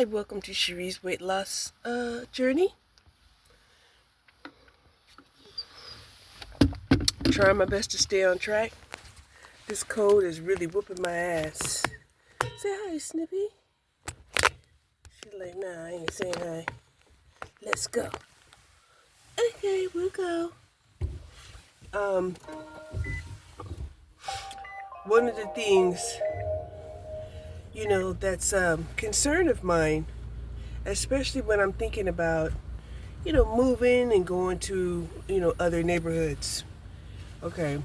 Hi, welcome to Cherie's weight loss journey. Trying my best to stay on track. This cold is really whooping my ass. Say hi, Snippy. She's like, nah, I ain't saying hi. Let's go. Okay, we'll go. One of the things, that's concern of mine, especially when I'm thinking about, moving and going to, other neighborhoods. Okay.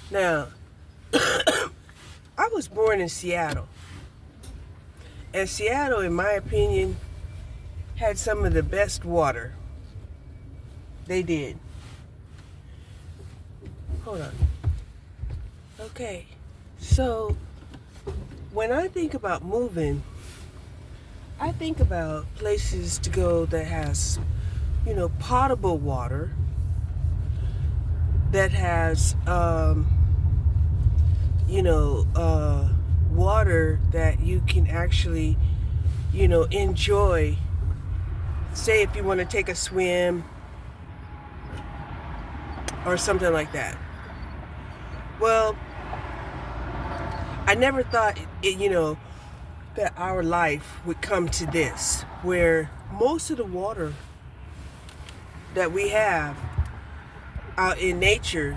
Now, I was born in Seattle. And Seattle, in my opinion, had some of the best water. They did. Hold on. Okay. So, when I think about moving, I think about places to go that has, potable water, that has, water that you can actually, enjoy. Say if you want to take a swim or something like that. Well, I never thought, that our life would come to this, where most of the water that we have out in nature,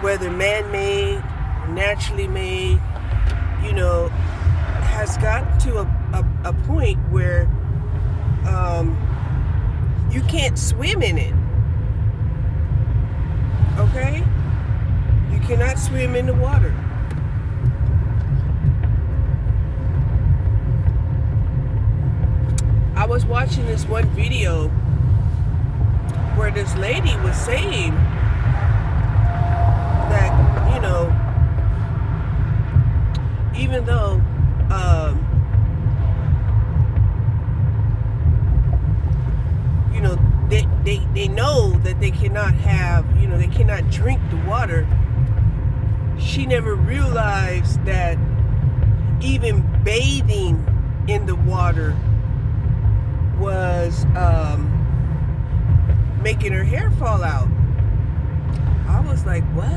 whether man-made or naturally made, has gotten to a point where you can't swim in it. Okay? You cannot swim in the water. I was watching this one video where this lady was saying that, even though they know that they cannot have, they cannot drink the water, she never realized that even bathing in the water was making her hair fall out. I was like, what?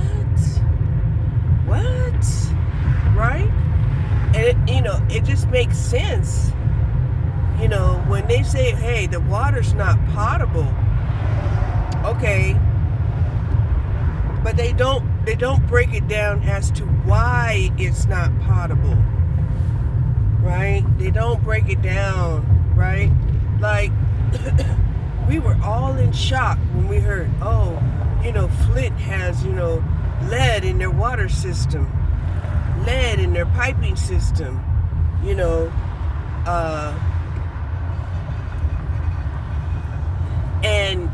Right? And it just makes sense. When they say, hey, the water's not potable, okay, but they don't break it down as to why it's not potable, right? They don't break it down, right? Like, we were all in shock when we heard, oh, Flint has, lead in their water system, lead in their piping system, and,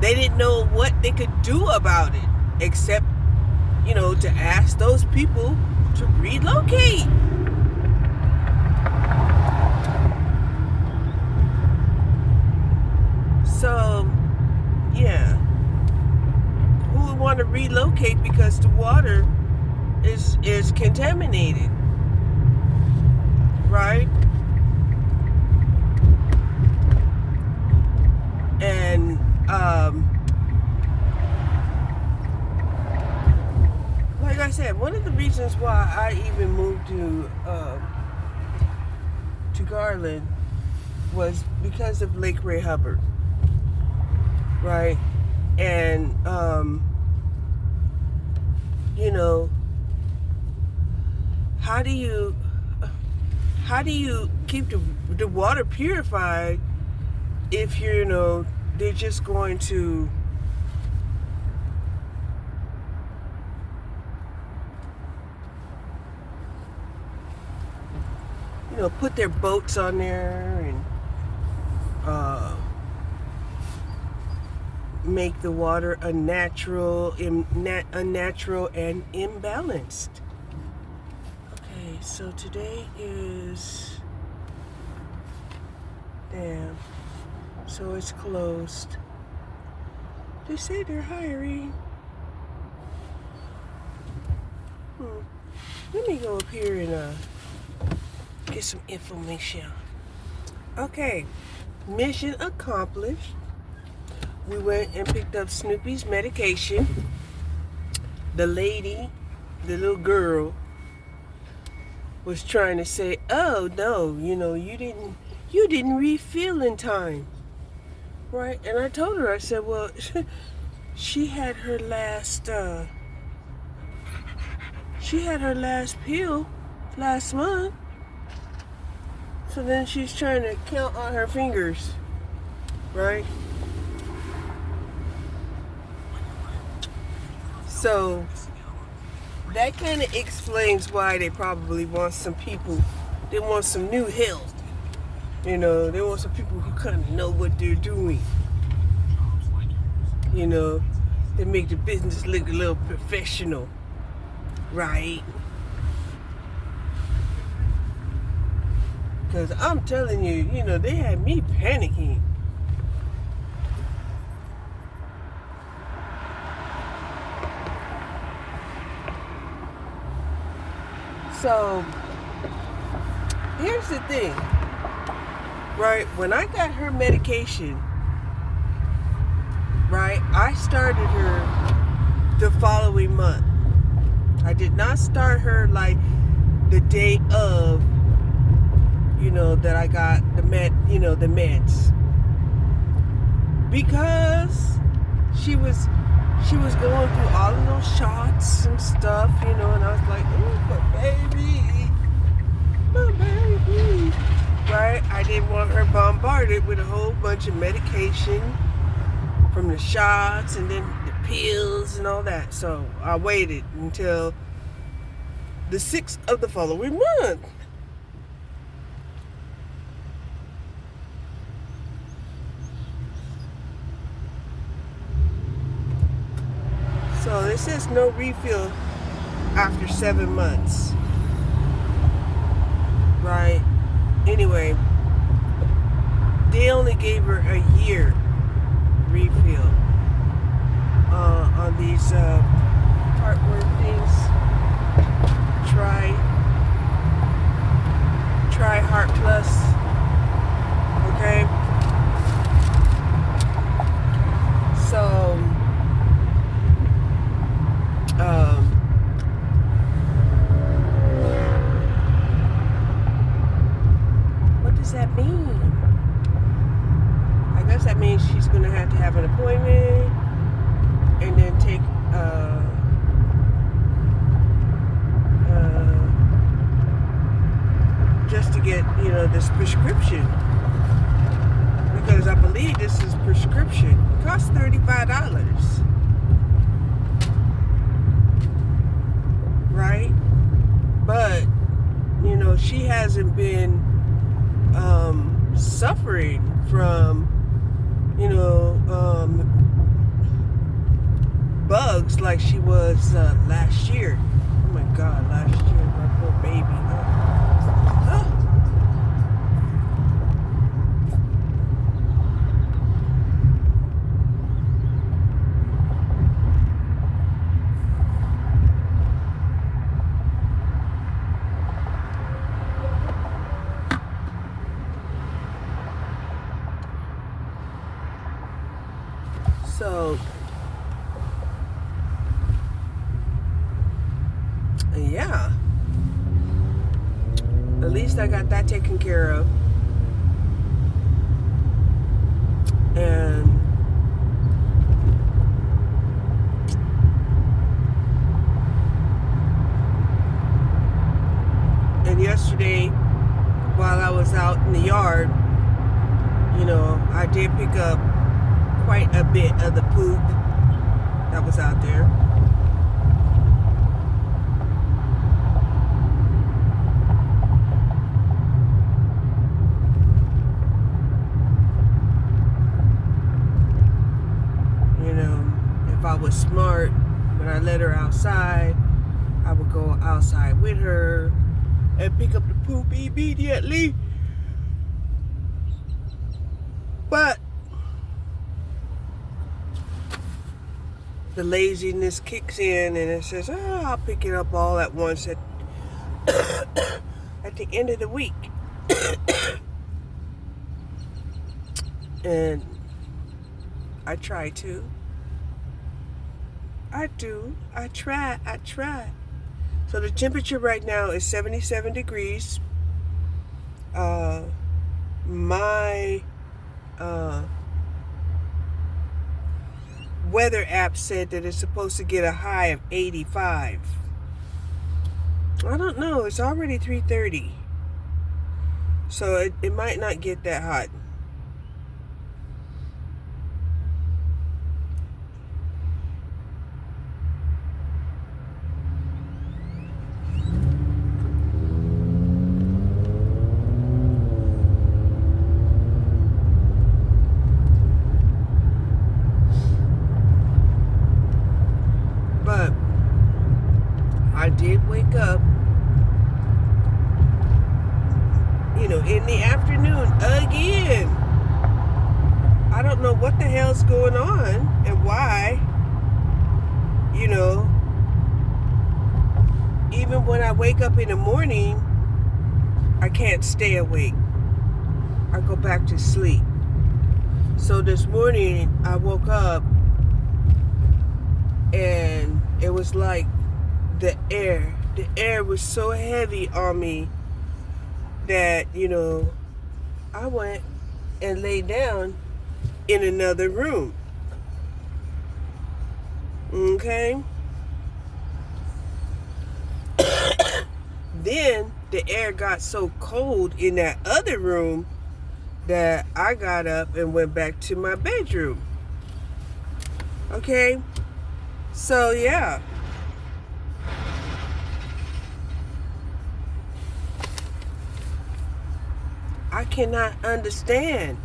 they didn't know what they could do about it, except, to ask those people to relocate. So, yeah, who would want to relocate because the water is contaminated, right? And like I said, one of the reasons why I even moved to Garland was because of Lake Ray Hubbard, right? And how do you keep the water purified if they're just going to put their boats on there and make the water unnatural and imbalanced. Okay, so today is, damn, so it's closed. They say they're hiring. Let me go up here and get some information. Okay, mission accomplished. We went and picked up Snoopy's medication. The lady, the little girl, was trying to say, "Oh no, you didn't refill in time, right?" And I told her, I said, "Well, she had her last pill last month, so then she's trying to count on her fingers, right?" So that kind of explains why they probably want some people. They want some new help. They want some people who kind of know what they're doing. They make the business look a little professional, right? Because I'm telling you, they had me panicking. So, here's the thing, right? When I got her medication, right, I started her the following month. I did not start her like the day of, that I got the meds. Because she was going through all of those shots and stuff, and I was like, "Ooh, my baby," right? I didn't want her bombarded with a whole bunch of medication from the shots and then the pills and all that. So I waited until the 6th of the following month. So it says no refill after 7 months, right? Anyway, they only gave her a year refill on these heartworm things. Try Heart Plus. Okay. So what does that mean? I guess that means she's going to have an appointment and then take just to get this prescription, because I believe this is prescription. It costs $35, right? But she hasn't been suffering from bugs like she was last year. Oh my God, last year, my poor baby. So, yeah, at least I got that taken care of. And yesterday, while I was out in the yard, I did pick up quite a bit of the poop that was out there. If I was smart, when I let her outside, I would go outside with her and pick up the poop immediately. But the laziness kicks in and it says, "Oh, I'll pick it up all at once at the end of the week. And I try to. I do. I try. So the temperature right now is 77 degrees. My weather app said that it's supposed to get a high of 85. I don't know. It's already 3:30. So it might not get that hot. But I did wake up, in the afternoon again. I don't know what the hell's going on and why. Even when I wake up in the morning, I can't stay awake. I go back to sleep. So this morning I woke up and it was like the air was so heavy on me that, I went and laid down in another room. Okay? Then the air got so cold in that other room that I got up and went back to my bedroom. Okay? So, yeah. I cannot understand.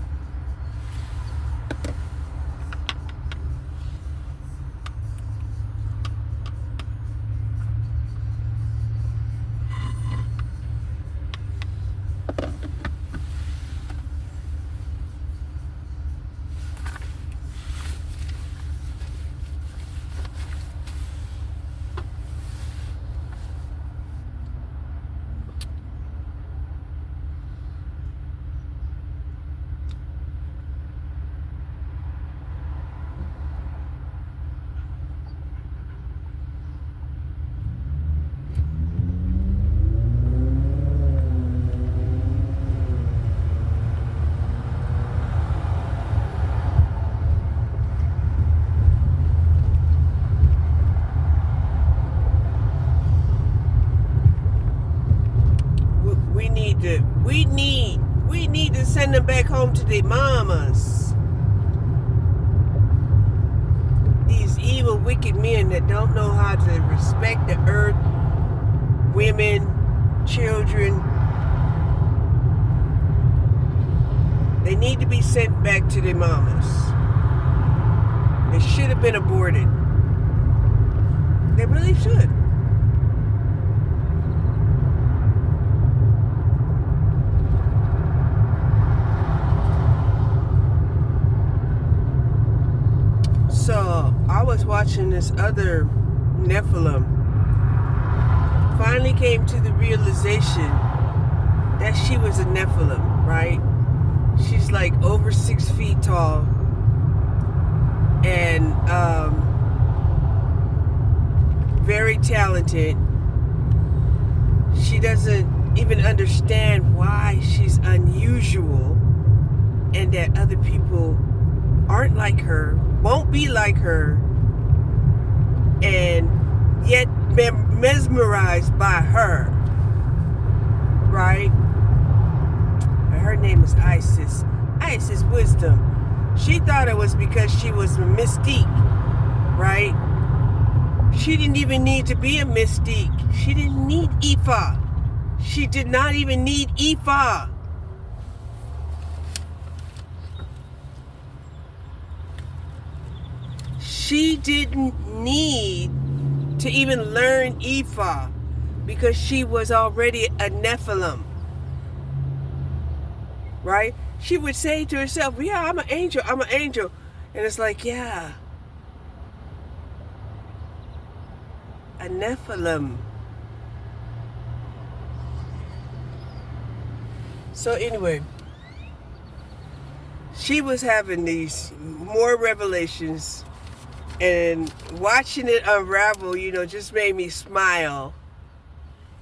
We need to send them back home to their mamas. These evil, wicked men that don't know how to respect the earth, women, children. They need to be sent back to their mamas. They should have been aborted. They really should. So I was watching this other Nephilim. Finally came to the realization that she was a Nephilim, right? She's like over 6 feet tall. And very talented. She doesn't even understand why she's unusual and that other people aren't like her, won't be like her, and yet mesmerized by her, right? Her name is Isis Wisdom. She thought it was because she was a mystique, right? She didn't even need to be a mystique. She didn't need Ifa. She did not even need Ifa. She didn't need to even learn Ifa because she was already a Nephilim. Right? She would say to herself, yeah, I'm an angel. And it's like, yeah, a Nephilim. So anyway, she was having these more revelations, and watching it unravel, just made me smile.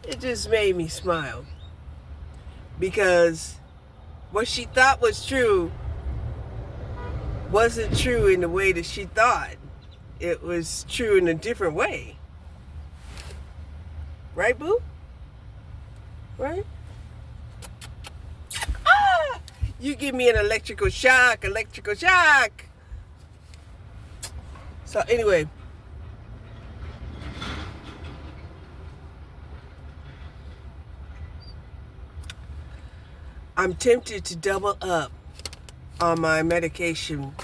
It just made me smile. Because what she thought was true wasn't true in the way that she thought. It was true in a different way. Right, boo? Right? Ah! You give me an electrical shock. So anyway, I'm tempted to double up on my medication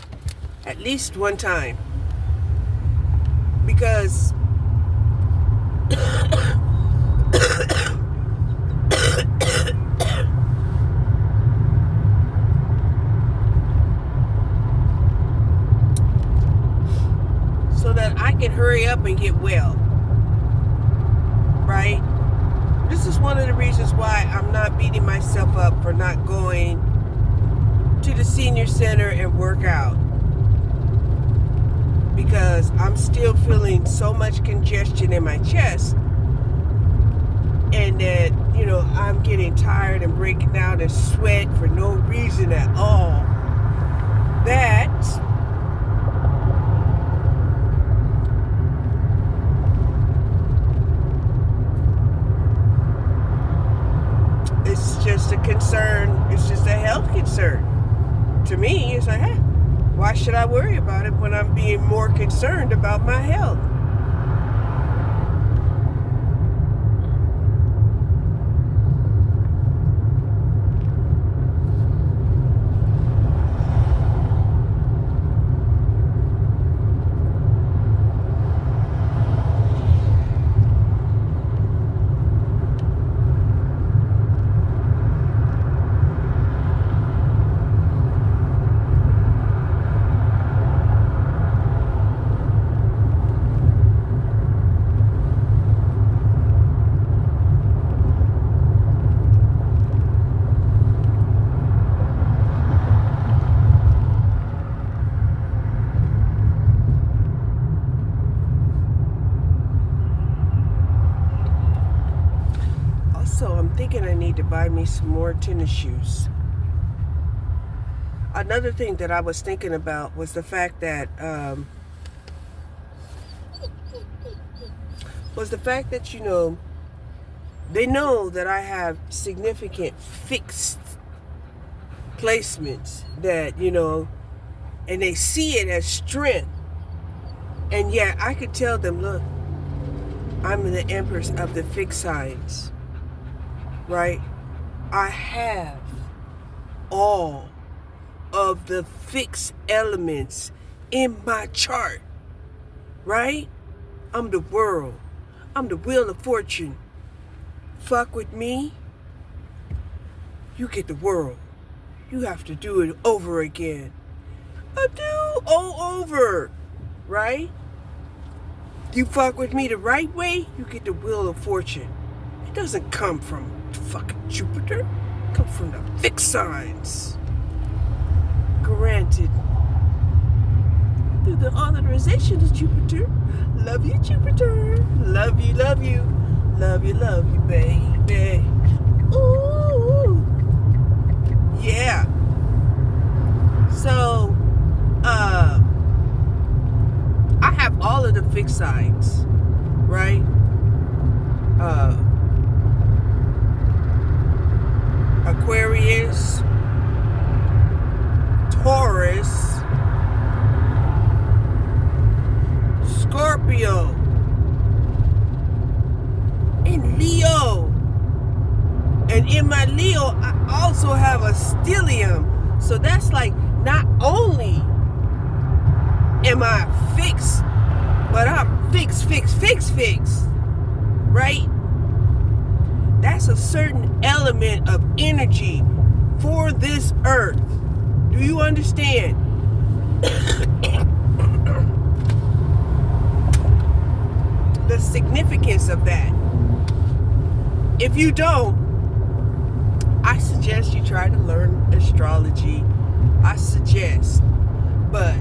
at least one time, because so that I can hurry up and get well, right? This is one of the reasons why I'm not beating myself up for not going to the senior center and work out. Because I'm still feeling so much congestion in my chest, and that, I'm getting tired and breaking out in sweat for no reason at all. That it's just a concern. It's just a health concern. To me, it's like, hey, why should I worry about it when I'm being more concerned about my health? So I'm thinking I need to buy me some more tennis shoes. Another thing that I was thinking about was the fact that they know that I have significant fixed placements that, and they see it as strength. And yet I could tell them, look, I'm the empress of the fixed signs. Right? I have all of the fixed elements in my chart. Right? I'm the world. I'm the wheel of fortune. Fuck with me, you get the world. You have to do it over again. All over. Right? You fuck with me the right way, you get the wheel of fortune. It doesn't come from fucking Jupiter. It comes from the fixed signs. Granted, through the authorization of Jupiter. Love you, Jupiter. Love you, love you. Love you, baby. Ooh. Yeah. So, I have all of the fixed signs, right? Aquarius, Taurus, Scorpio, and Leo. And in my Leo, I also have a stellium. So that's like, not only am I fixed, but I'm fixed. Right? That's a certain element of energy for this earth. Do you understand? The significance of that. If you don't, I suggest you try to learn astrology. I suggest. But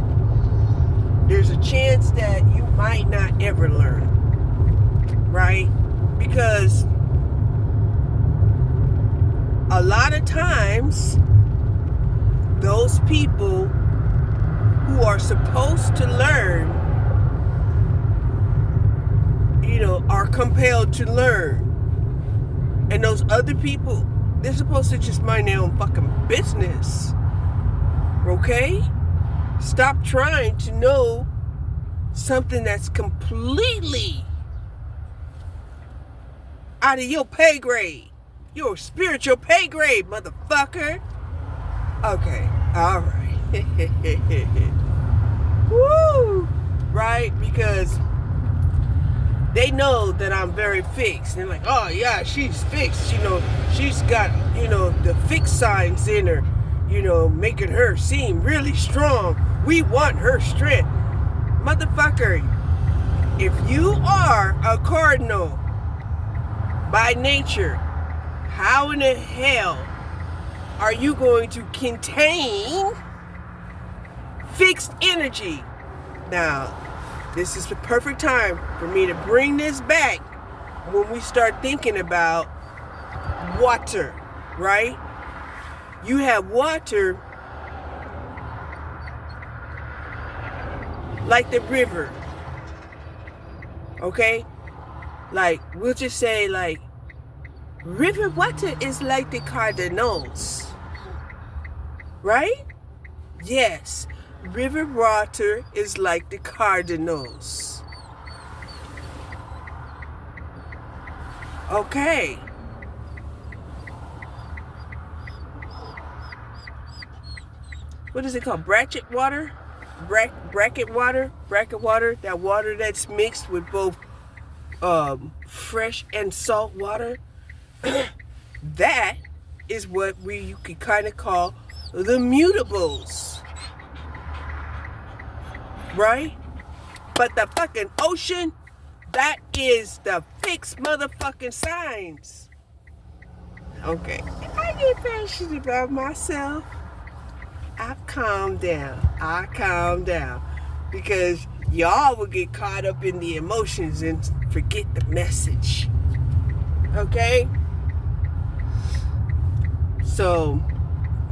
there's a chance that you might not ever learn. Right? Because a lot of times, those people who are supposed to learn, are compelled to learn. And those other people, they're supposed to just mind their own fucking business. Okay? Stop trying to know something that's completely out of your pay grade. Your spiritual pay grade, motherfucker. Okay, alright. Woo! Right? Because they know that I'm very fixed. They're like, oh yeah, she's fixed. She's got, the fixed signs in her, making her seem really strong. We want her strength. Motherfucker, if you are a cardinal by nature, how in the hell are you going to contain fixed energy? Now, this is the perfect time for me to bring this back when we start thinking about water, right? You have water like the river, okay? Like, we'll just say, like, river water is like the Cardinals, right? Yes, river water is like the Cardinals. Okay. What is it called? Bracket water? Bracket water? Bracket water? That water that's mixed with both fresh and salt water? That is what you could kind of call the mutables. Right? But the fucking ocean, that is the fixed motherfucking signs. Okay. I get passionate about myself. I calm down. Because y'all will get caught up in the emotions and forget the message. Okay? So,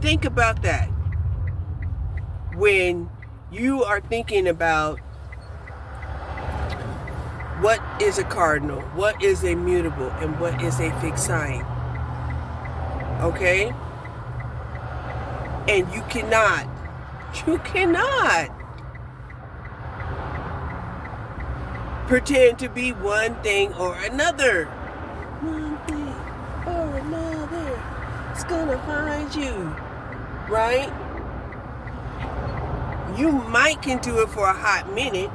think about that. When you are thinking about what is a cardinal, what is a mutable, and what is a fixed sign. Okay? And you cannot pretend to be one thing or another. One thing or another. It's gonna find you. Right? You might can do it for a hot minute.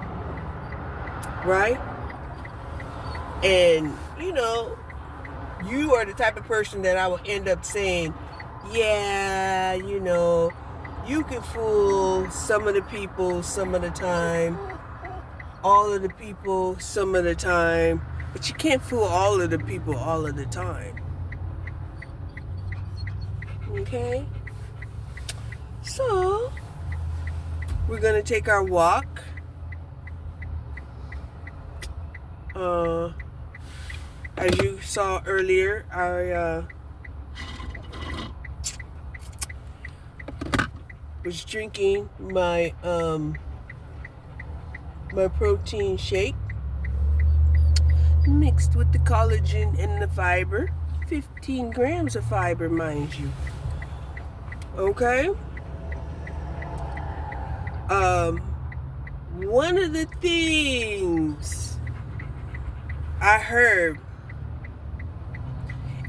Right? And, you are the type of person that I will end up saying, yeah, you can fool some of the people some of the time, all of the people some of the time, but you can't fool all of the people all of the time. Okay? So, we're going to take our walk. As you saw earlier, I was drinking my my protein shake mixed with the collagen and the fiber. 15 grams of fiber, mind you. Okay? One of the things I heard,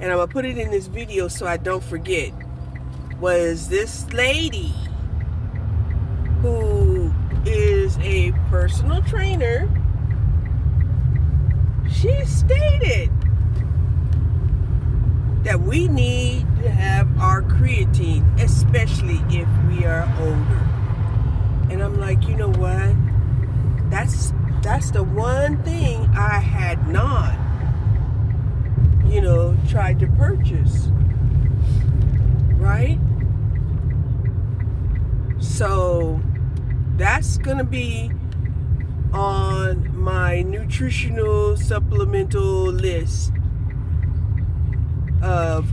and I'm going to put it in this video so I don't forget, was this lady who is a personal trainer. She stated that we need to have our creatine, especially if we are older. And I'm like, you know what? That's the one thing I had not, tried to purchase. right? So that's gonna be on my nutritional supplemental list of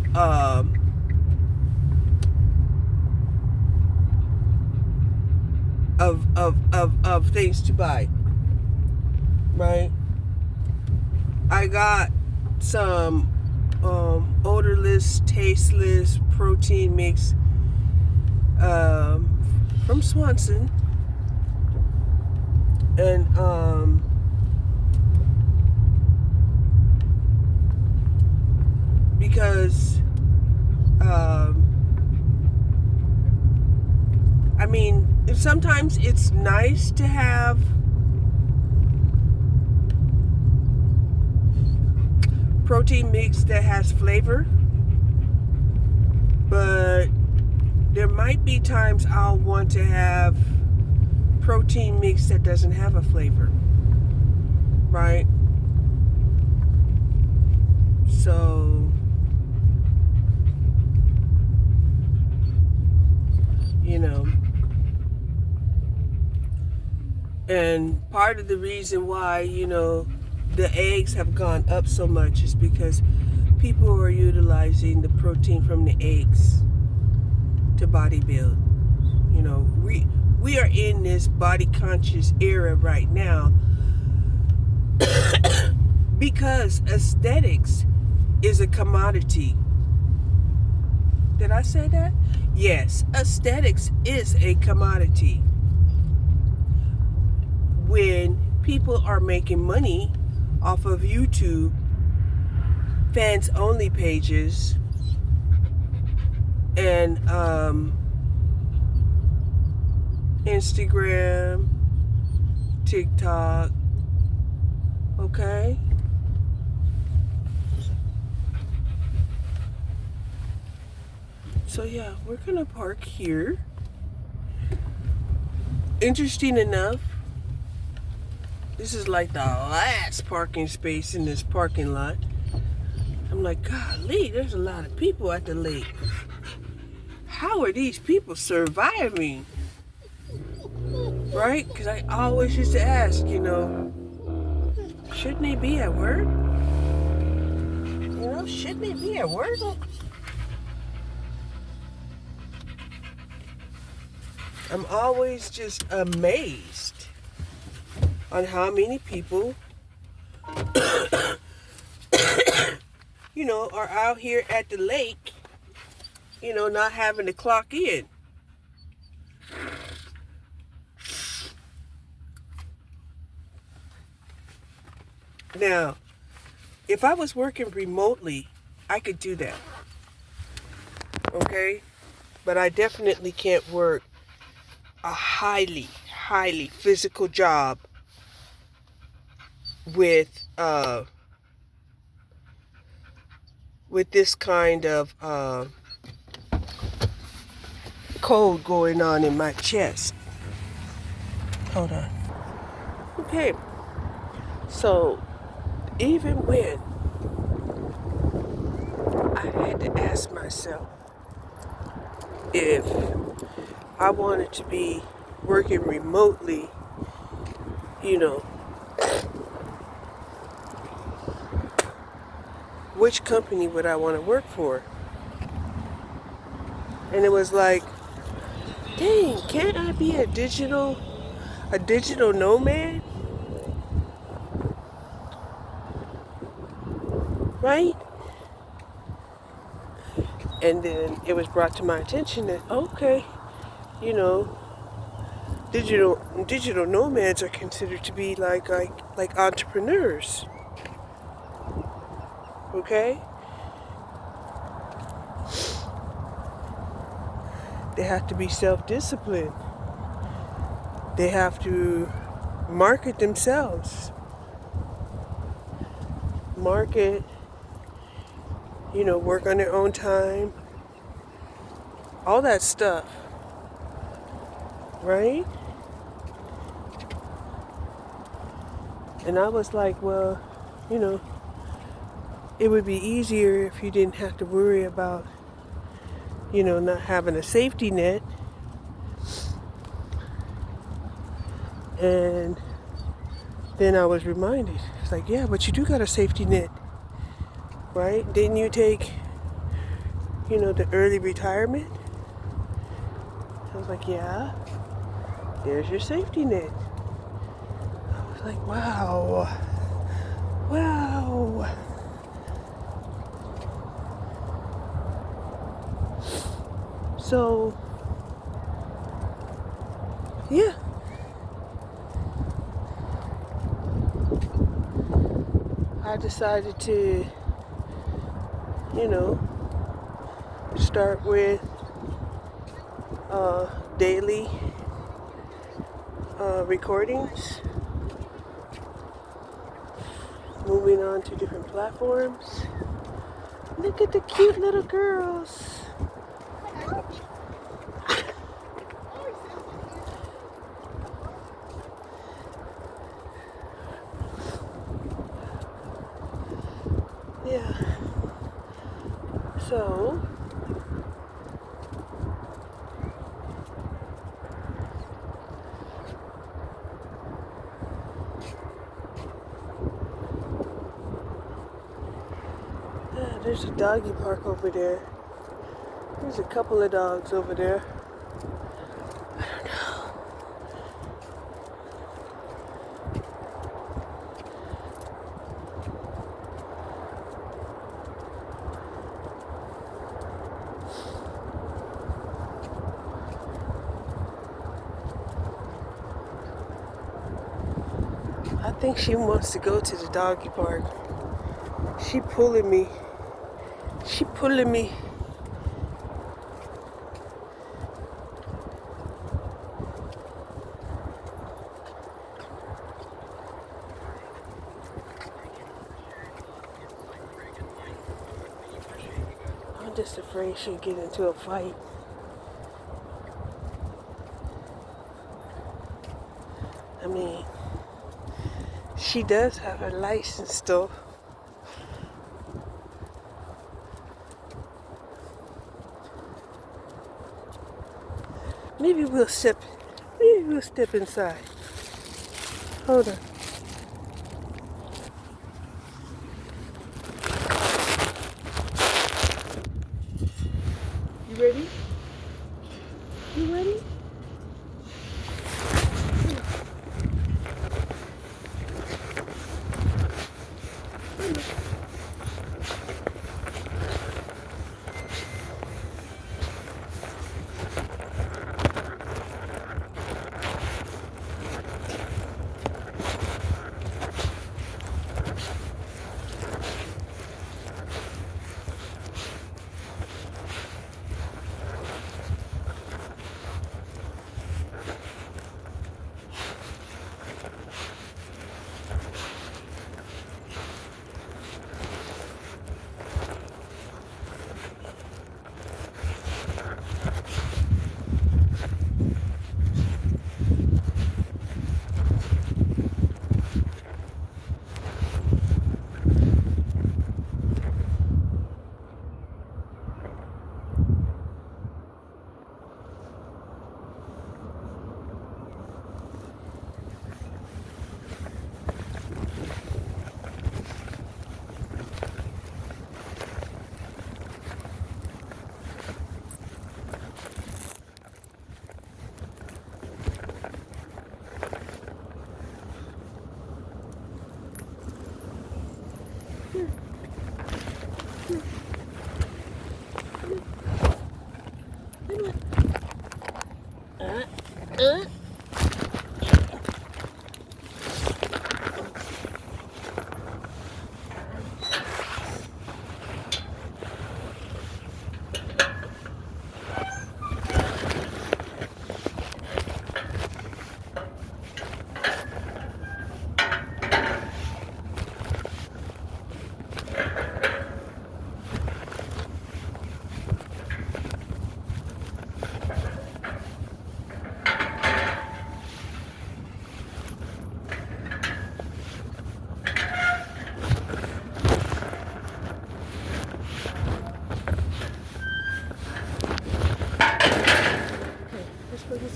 things to buy, right? I got some odorless, tasteless protein mix from Swanson, and because I mean, sometimes it's nice to have protein mix that has flavor, but there might be times I'll want to have protein mix that doesn't have a flavor, right? So, you know, and part of the reason why, the eggs have gone up so much is because people are utilizing the protein from the eggs to body build. We are in this body conscious era right now because aesthetics is a commodity. Did I say that? Yes, aesthetics is a commodity. When people are making money off of YouTube, fans only pages, and Instagram, TikTok, okay? So yeah, we're gonna park here. Interesting enough, this is like the last parking space in this parking lot. I'm like, golly, there's a lot of people at the lake. How are these people surviving? Right? Because I always used to ask, shouldn't they be at work? Shouldn't they be at work? I'm always just amazed on how many people, are out here at the lake, not having to clock in. Now, if I was working remotely, I could do that. Okay? But I definitely can't work a highly, highly physical job with this kind of cold going on in my chest. Hold on. Okay. So, even when I had to ask myself if I wanted to be working remotely, which company would I want to work for? And it was like, dang, can't I be a digital nomad? Right? And then it was brought to my attention that, okay, digital nomads are considered to be like entrepreneurs. Okay? They have to be self-disciplined. They have to market themselves. Work on their own time. All that stuff. Right? And I was like, well, it would be easier if you didn't have to worry about not having a safety net. And then I was reminded, it's like, yeah, but you do got a safety net, right? Didn't you take, the early retirement? I was like, yeah, there's your safety net. I was like, wow. So, yeah. I decided to, start with daily recordings, moving on to different platforms. Look at the cute little girls. Yeah. So, there's a doggy park over there. There's a couple of dogs over there. I don't know. I think she wants to go to the doggy park. She pulling me. I'm just afraid she'll get into a fight. I mean, she does have her license though. Maybe we'll step inside. Hold on. You ready? You ready?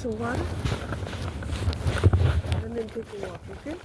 some water and then take a walk, okay?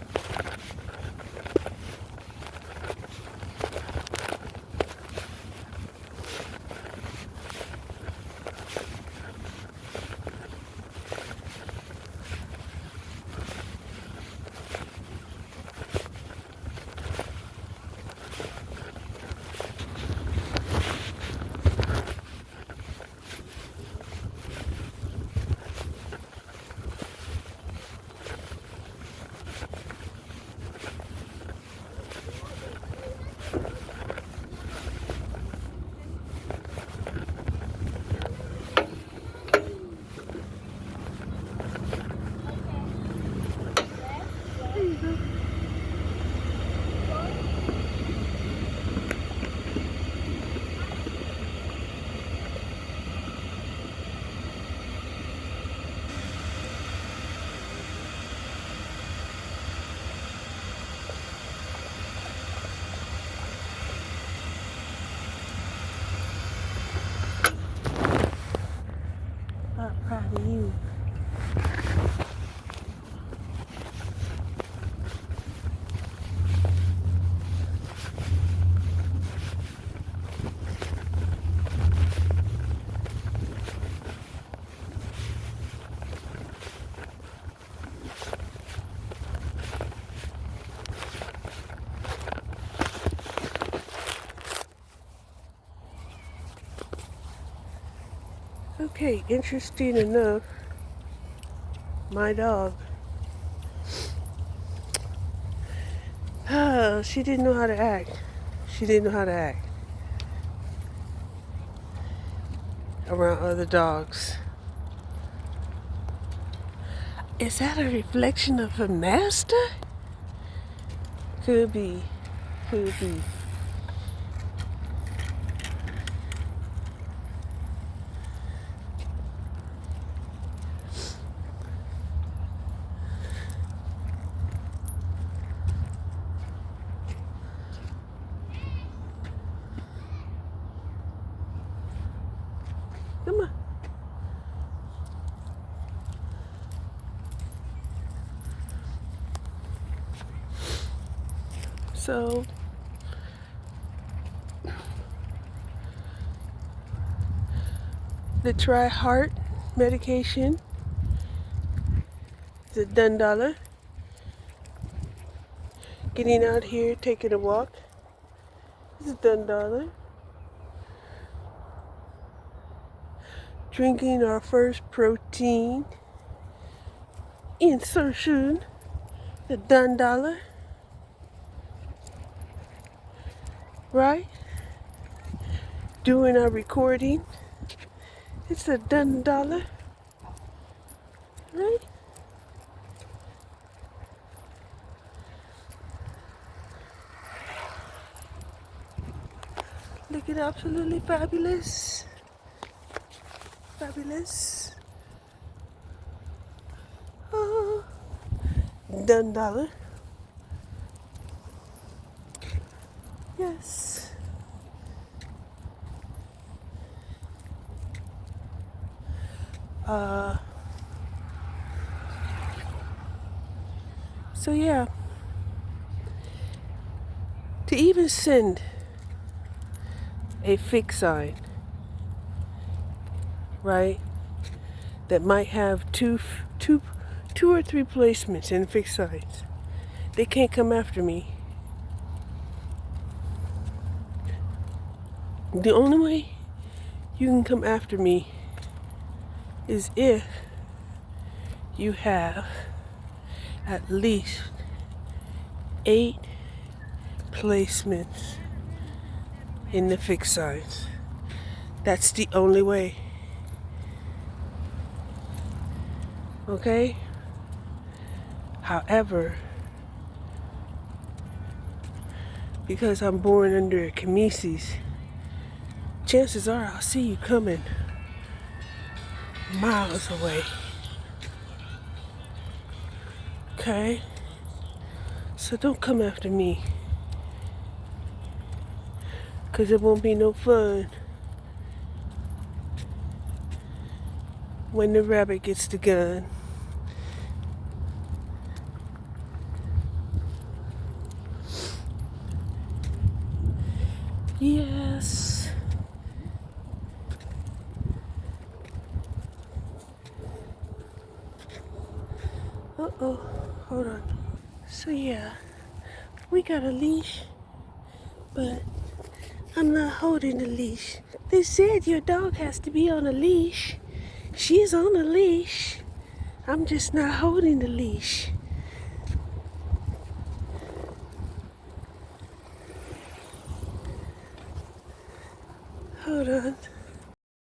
There you go. I'm proud of you. Okay, interesting enough, my dog, she didn't know how to act. She didn't know how to act around other dogs. Is that a reflection of her master? Could be. Could be. Come on. So, the Tri-Heart medication, the $10. Getting out here, taking a walk, is $10. Drinking our first protein insertion, the $10. Right? Doing our recording, it's a $10. Right? Looking absolutely fabulous. Fabulous. Oh, $10. Yes. So yeah, to even send a fixed sign, right, that might have two or three placements in fixed signs, they can't come after me. The only way you can come after me is if you have at least 8 placements in the fixed signs. That's the only way. Okay? However, because I'm born under a Kmesis, chances are I'll see you coming miles away. Okay? So don't come after me, because it won't be no fun when the rabbit gets the gun. Yes. Uh-oh. Hold on. So yeah, we got a leash, but I'm not holding the leash. They said your dog has to be on a leash. She's on a leash. I'm just not holding the leash. Hold on.